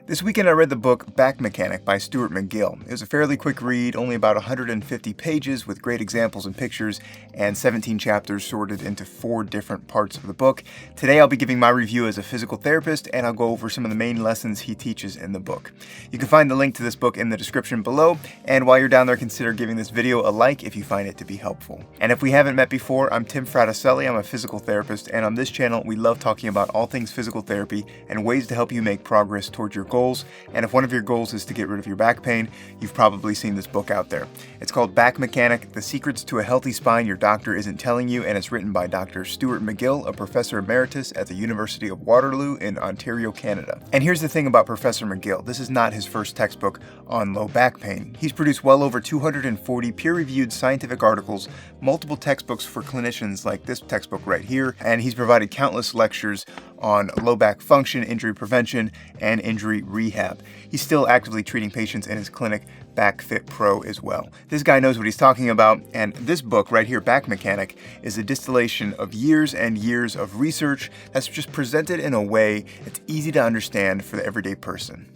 This weekend I read the book Back Mechanic by Stuart McGill. It was a fairly quick read, only about 150 pages with great examples and pictures, and 17 chapters sorted into 4 different parts of the book. Today I'll be giving my review as a physical therapist, and I'll go over some of the main lessons he teaches in the book. You can find the link to this book in the description below, and while you're down there, consider giving this video a like if you find it to be helpful. And if we haven't met before, I'm Tim Fraticelli. I'm a physical therapist, and on this channel we love talking about all things physical therapy and ways to help you make progress towards your goals. And if one of your goals is to get rid of your back pain, you've probably seen this book out there. It's called Back Mechanic: The Secrets to a Healthy Spine Your Doctor Isn't Telling You, and it's written by Dr. Stuart McGill, a professor emeritus at the University of Waterloo in Ontario, Canada. And here's the thing about Professor McGill. This is not his first textbook on low back pain. He's produced well over 240 peer-reviewed scientific articles, multiple textbooks for clinicians like this textbook right here, and he's provided countless lectures on low back function, injury prevention, and injury rehab. He's still actively treating patients in his clinic, BackFit Pro, as well. This guy knows what he's talking about, and this book right here, Back Mechanic, is a distillation of years and years of research that's just presented in a way that's easy to understand for the everyday person.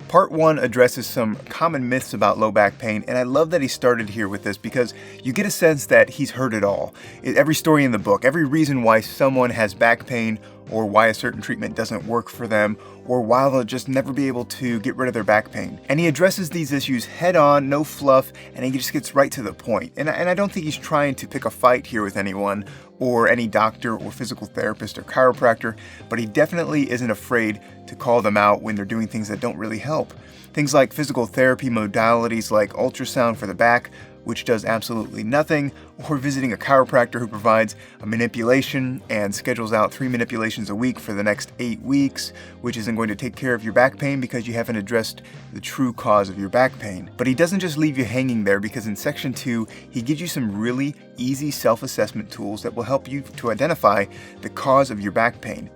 Part 1 addresses some common myths about low back pain, and I love that he started here with this because you get a sense that he's heard it all. Every story in the book, every reason why someone has back pain, or why a certain treatment doesn't work for them, or why they'll just never be able to get rid of their back pain. And he addresses these issues head on, no fluff, and he just gets right to the point. And I don't think he's trying to pick a fight here with anyone, or any doctor or physical therapist or chiropractor, but he definitely isn't afraid to call them out when they're doing things that don't really help. Things like physical therapy modalities like ultrasound for the back, which does absolutely nothing, or visiting a chiropractor who provides a manipulation and schedules out 3 manipulations a week for the next 8 weeks, which isn't going to take care of your back pain because you haven't addressed the true cause of your back pain. But he doesn't just leave you hanging there, because in section 2, he gives you some really easy self-assessment tools that will help you to identify the cause of your back pain.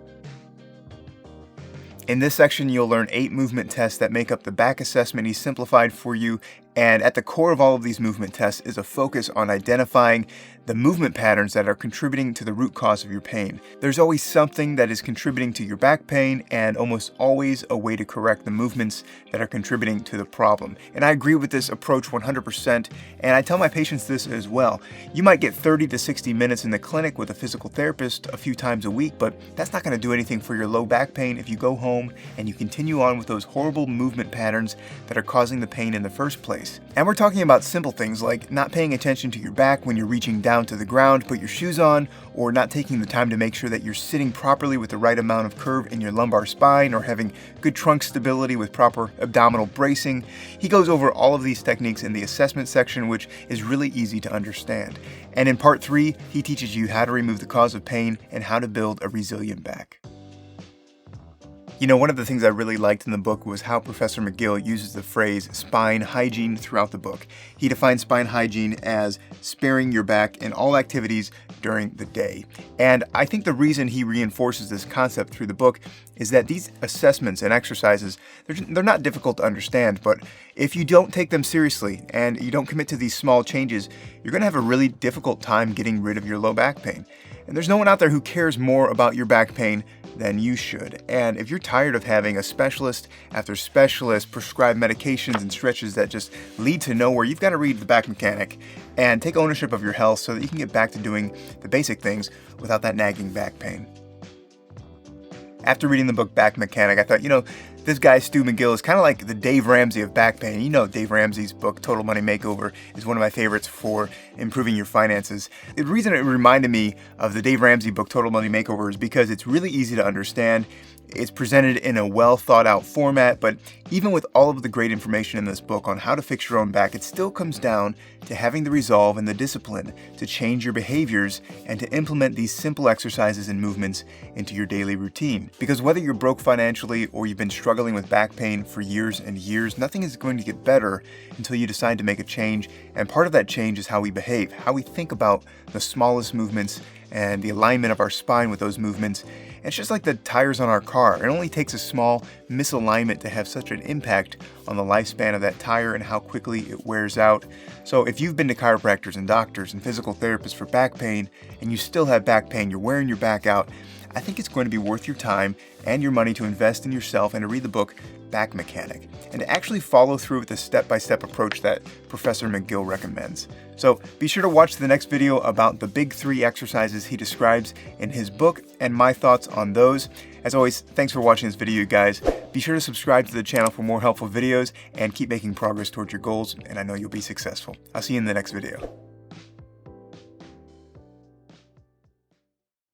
In this section, you'll learn 8 movement tests that make up the back assessment he simplified for you, and at the core of all of these movement tests is a focus on identifying the movement patterns that are contributing to the root cause of your pain. There's always something that is contributing to your back pain, and almost always a way to correct the movements that are contributing to the problem. And I agree with this approach 100%, and I tell my patients this as well. You might get 30 to 60 minutes in the clinic with a physical therapist a few times a week, but that's not going to do anything for your low back pain if you go home and you continue on with those horrible movement patterns that are causing the pain in the first place. And we're talking about simple things like not paying attention to your back when you're reaching down to the ground to put your shoes on, or not taking the time to make sure that you're sitting properly with the right amount of curve in your lumbar spine, or having good trunk stability with proper abdominal bracing. He goes over all of these techniques in the assessment section, which is really easy to understand. And in part 3, he teaches you how to remove the cause of pain and how to build a resilient back. You know, one of the things I really liked in the book was how Professor McGill uses the phrase spine hygiene throughout the book. He defines spine hygiene as sparing your back in all activities during the day. And I think the reason he reinforces this concept through the book is that these assessments and exercises, they're not difficult to understand, but if you don't take them seriously and you don't commit to these small changes, you're going to have a really difficult time getting rid of your low back pain. And there's no one out there who cares more about your back pain than you should. And if you're tired of having a specialist after specialist prescribe medications and stretches that just lead to nowhere, you've got to read The Back Mechanic and take ownership of your health so that you can get back to doing the basic things without that nagging back pain. After reading the book Back Mechanic, I thought, this guy, Stu McGill, is kind of like the Dave Ramsey of back pain. Dave Ramsey's book, Total Money Makeover, is one of my favorites for improving your finances. The reason it reminded me of the Dave Ramsey book, Total Money Makeover, is because it's really easy to understand. It's presented in a well thought out format, but even with all of the great information in this book on how to fix your own back, it still comes down to having the resolve and the discipline to change your behaviors and to implement these simple exercises and movements into your daily routine. Because whether you're broke financially or you've been struggling with back pain for years and years, nothing is going to get better until you decide to make a change. And part of that change is how we behave, how we think about the smallest movements and the alignment of our spine with those movements. And it's just like the tires on our car. It only takes a small misalignment to have such an impact on the lifespan of that tire and how quickly it wears out. So if you've been to chiropractors and doctors and physical therapists for back pain and you still have back pain, you're wearing your back out, I think it's going to be worth your time and your money to invest in yourself and to read the book Back Mechanic, and to actually follow through with the step-by-step approach that Professor McGill recommends. So be sure to watch the next video about the big 3 exercises he describes in his book and my thoughts on those. As always, thanks for watching this video, you guys. Be sure to subscribe to the channel for more helpful videos and keep making progress towards your goals, and I know you'll be successful. I'll see you in the next video.